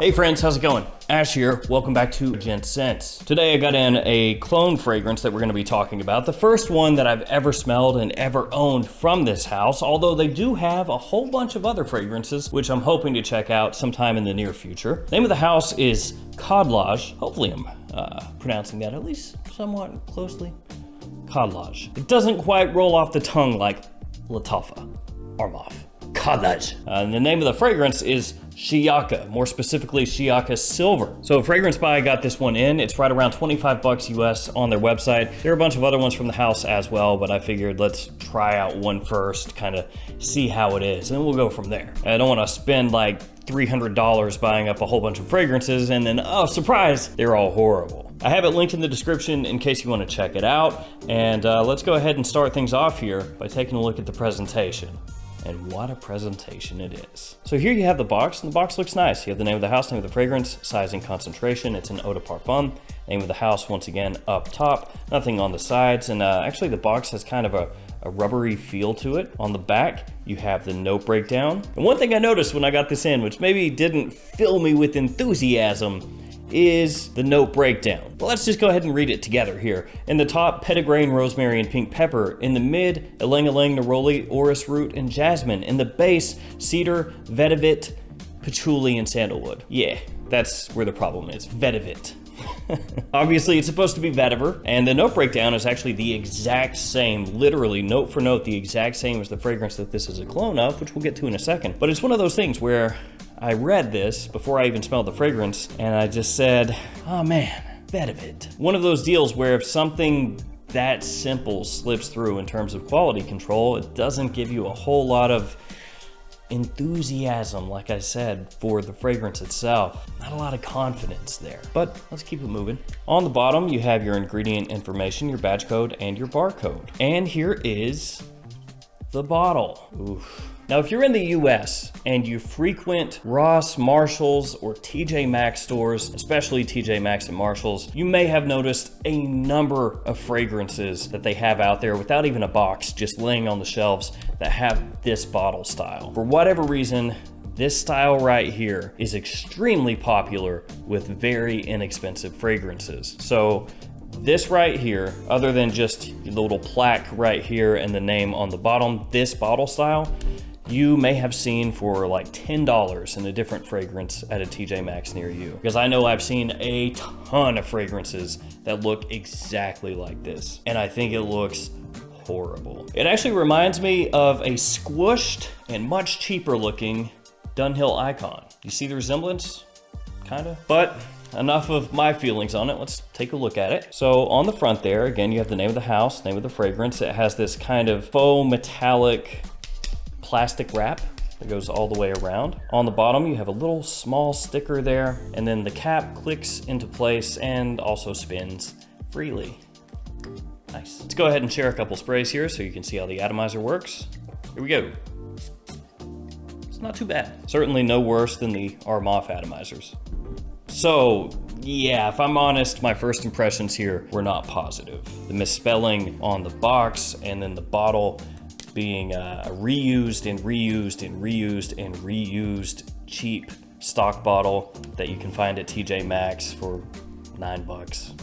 Hey friends, how's it going? Ash here, welcome back to Gents. Today I got in a cologne fragrance that we're gonna be talking about. The first one that I've ever smelled and ever owned from this house, although they do have a whole bunch of other fragrances, which I'm hoping to check out sometime in the near future. The name of the house is Khadlaj. Hopefully I'm pronouncing that at least somewhat closely. Khadlaj. It doesn't quite roll off the tongue like Latafa or Moth. Khadlaj. And the name of the fragrance is Shiyaaka, more specifically Shiyaaka Silver. So Fragrance Buy got this one in. It's right around 25 bucks US on their website. There are a bunch of other ones from the house as well, but I figured let's try out one first, kind of see how it is, and then we'll go from there. I don't want to spend like $300 buying up a whole bunch of fragrances and then, oh, surprise, they're all horrible. I have it linked in the description in case you want to check it out. And let's go ahead and start things off here by taking a look at the presentation. And what a presentation it is. So here you have the box, and the box looks nice. You have the name of the house, name of the fragrance, size and concentration. It's an eau de parfum. Name of the house, once again, up top. Nothing on the sides, and actually the box has kind of a rubbery feel to it. On the back, you have the note breakdown. And one thing I noticed when I got this in, which maybe didn't fill me with enthusiasm, is the note breakdown. Well, let's just go ahead and read it together here. In the top, petitgrain, rosemary, and pink pepper. In the mid, ylang-ylang, neroli, orris root, and jasmine. In the base, cedar, vetiver, patchouli, and sandalwood. Yeah, that's where the problem is, vetiver. Obviously, it's supposed to be vetiver, and the note breakdown is actually the exact same, literally note for note, the exact same as the fragrance that this is a clone of, which we'll get to in a second. But it's one of those things where I read this before I even smelled the fragrance, and I just said, oh man, vetiver. One of those deals where if something that simple slips through in terms of quality control, it doesn't give you a whole lot of enthusiasm, like I said, for the fragrance itself. Not a lot of confidence there, but let's keep it moving. On the bottom, you have your ingredient information, your batch code, and your barcode. And here is the bottle. Oof. Now, if you're in the US and you frequent Ross, Marshalls, or TJ Maxx stores, especially TJ Maxx and Marshalls, you may have noticed a number of fragrances that they have out there without even a box, just laying on the shelves that have this bottle style. For whatever reason, this style right here is extremely popular with very inexpensive fragrances. So this right here, other than just the little plaque right here and the name on the bottom, this bottle style, you may have seen for like $10 in a different fragrance at a TJ Maxx near you. Because I know I've seen a ton of fragrances that look exactly like this, and I think it looks horrible. It actually reminds me of a squished and much cheaper looking Dunhill Icon. You see the resemblance? Kinda. But enough of my feelings on it. Let's take a look at it. So on the front there, again, you have the name of the house, name of the fragrance. It has this kind of faux metallic plastic wrap that goes all the way around. On the bottom, you have a little small sticker there, and then the cap clicks into place and also spins freely. Nice. Let's go ahead and share a couple sprays here so you can see how the atomizer works. Here we go. It's not too bad. Certainly no worse than the Amouage atomizers. So yeah, if I'm honest, my first impressions here were not positive. The misspelling on the box and then the bottle being reused and reused and reused and reused cheap stock bottle that you can find at TJ Maxx for $9.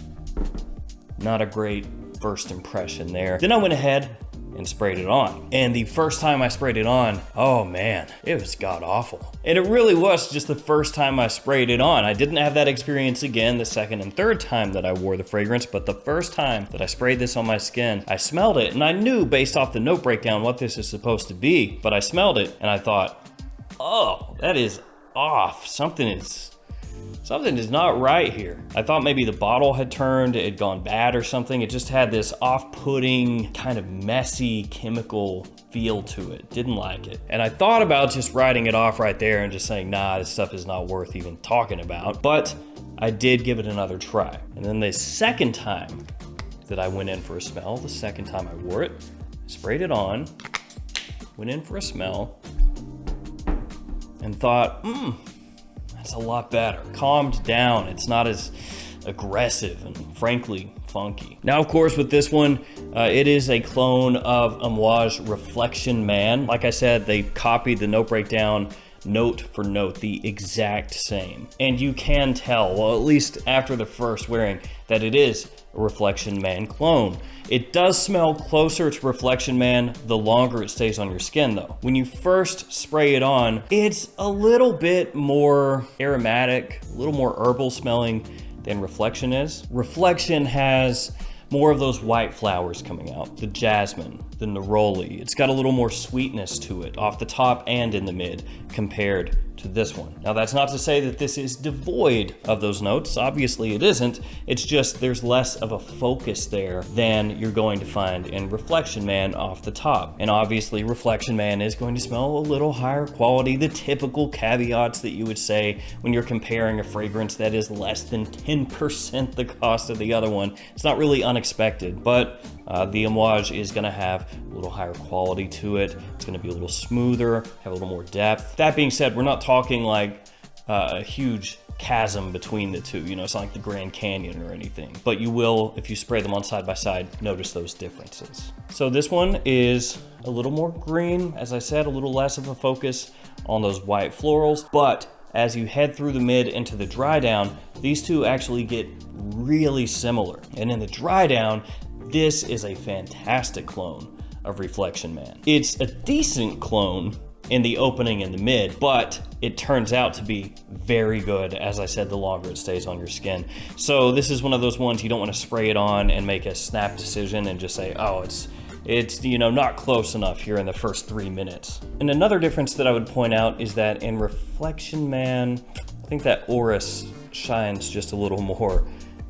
Not a great first impression there. Then I went ahead and sprayed it on. And the first time I sprayed it on, oh man, it was god awful. And it really was just the first time I sprayed it on. I didn't have that experience again the second and third time that I wore the fragrance, but the first time that I sprayed this on my skin, I smelled it and I knew based off the note breakdown what this is supposed to be, but I smelled it and I thought, oh, that is off. Something is not right here. I thought maybe the bottle had turned, it had gone bad or something. It just had this off-putting, kind of messy chemical feel to it. Didn't like it. And I thought about just writing it off right there and just saying, nah, this stuff is not worth even talking about. But I did give it another try. And then the second time that I went in for a smell, the second time I wore it, sprayed it on, went in for a smell, and thought, that's a lot better. Calmed down. It's not as aggressive and frankly funky. Now, of course, with this one, it is a clone of Amouage Reflection Man. Like I said, they copied the note breakdown note for note the exact same. And you can tell, well, at least after the first wearing, that it is a Reflection Man cologne. It does smell closer to Reflection Man the longer it stays on your skin though. When you first spray it on, it's a little bit more aromatic, a little more herbal smelling than Reflection is. Reflection has more of those white flowers coming out, the jasmine, the neroli. It's got a little more sweetness to it off the top and in the mid compared to this one. Now that's not to say that this is devoid of those notes. Obviously it isn't. It's just there's less of a focus there than you're going to find in Reflection Man off the top. And obviously Reflection Man is going to smell a little higher quality, the typical caveats that you would say when you're comparing a fragrance that is less than 10% the cost of the other one. It's not really unexpected, but the Amouage is gonna have a little higher quality to it. It's gonna be a little smoother, have a little more depth. That being said, we're not talking like a huge chasm between the two. You know, it's not like the Grand Canyon or anything, but you will, if you spray them on side by side, notice those differences. So this one is a little more green, as I said, a little less of a focus on those white florals, but as you head through the mid into the dry down, these two actually get really similar. And in the dry down, this is a fantastic clone of Reflection Man. It's a decent clone in the opening and the mid, but it turns out to be very good, as I said, the longer it stays on your skin. So this is one of those ones you don't want to spray it on and make a snap decision and just say, oh, it's you know, not close enough here in the first 3 minutes. And another difference that I would point out is that in Reflection Man, I think that Orris shines just a little more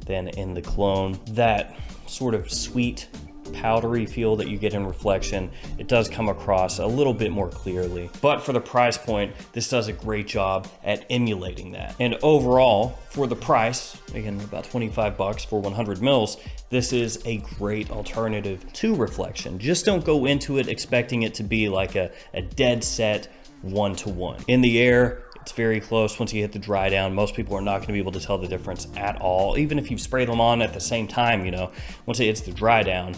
than in the clone. That sort of sweet, powdery feel that you get in Reflection, it does come across a little bit more clearly. But for the price point, this does a great job at emulating that. And overall, for the price, again, about 25 bucks for 100 mils, this is a great alternative to Reflection. Just don't go into it expecting it to be like a dead set one-to-one. In the air, it's very close. Once you hit the dry down, most people are not going to be able to tell the difference at all. Even if you spray them on at the same time, you know, once it hits the dry down,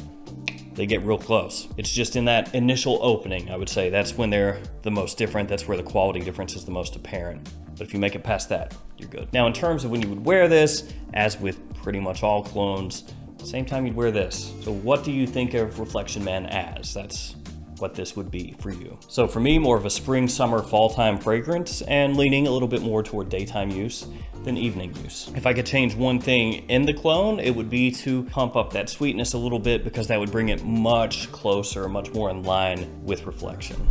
they get real close. It's just in that initial opening, I would say, that's when they're the most different. That's where the quality difference is the most apparent. But if you make it past that, you're good. Now, in terms of when you would wear this, as with pretty much all clones, same time you'd wear this. So what do you think of Reflection Man as? That's what this would be for you. So for me, more of a spring, summer, fall time fragrance, and leaning a little bit more toward daytime use than evening use. If I could change one thing in the clone, it would be to pump up that sweetness a little bit, because that would bring it much closer, much more in line with Reflection.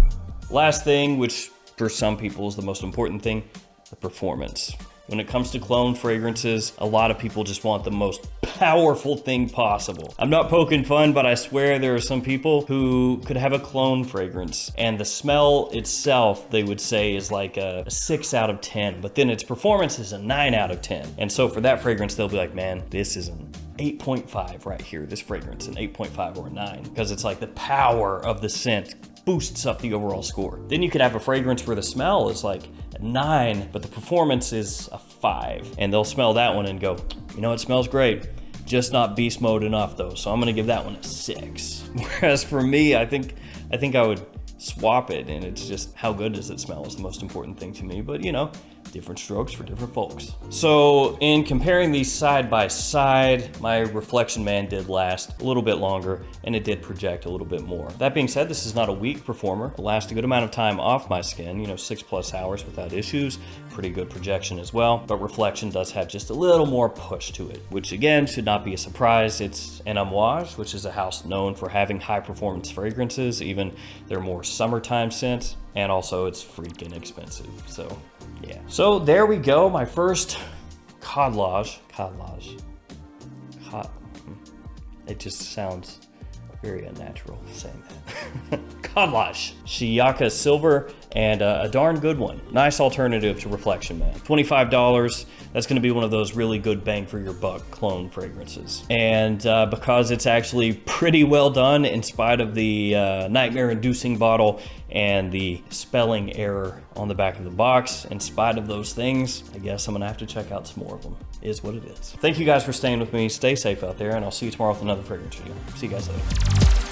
Last thing, which for some people is the most important thing, the performance. When it comes to cologne fragrances, a lot of people just want the most powerful thing possible. I'm not poking fun, but I swear there are some people who could have a cologne fragrance and the smell itself, they would say, is like a 6 out of 10, but then its performance is a 9 out of 10. And so for that fragrance, they'll be like, man, this is an 8.5 right here. This fragrance, an 8.5 or a 9, because it's like the power of the scent boosts up the overall score. Then you could have a fragrance where the smell is like a 9, but the performance is a 5. And they'll smell that one and go, you know, it smells great, just not beast mode enough though. So I'm gonna give that one a 6. Whereas for me, I think I would swap it, and it's just how good does it smell is the most important thing to me. But you know, different strokes for different folks. So in comparing these side by side, my Reflection Man did last a little bit longer, and it did project a little bit more. That being said, this is not a weak performer. It lasts a good amount of time off my skin, you know, 6+ hours without issues. Pretty good projection as well, but Reflection does have just a little more push to it, which again should not be a surprise. It's an Amouage, which is a house known for having high performance fragrances, even their more summertime scents, and also it's freaking expensive. So yeah. So there we go, my first Khadlaj. It just sounds very unnatural saying that. Khadlaj Shiyaaka Silver, and a darn good one. Nice alternative to Reflection Man. $25, that's gonna be one of those really good bang for your buck clone fragrances. And because it's actually pretty well done in spite of the nightmare-inducing bottle and the spelling error on the back of the box, in spite of those things, I guess I'm gonna have to check out some more of them. Is what it is. Thank you guys for staying with me. Stay safe out there, and I'll see you tomorrow with another fragrance video. See you guys later.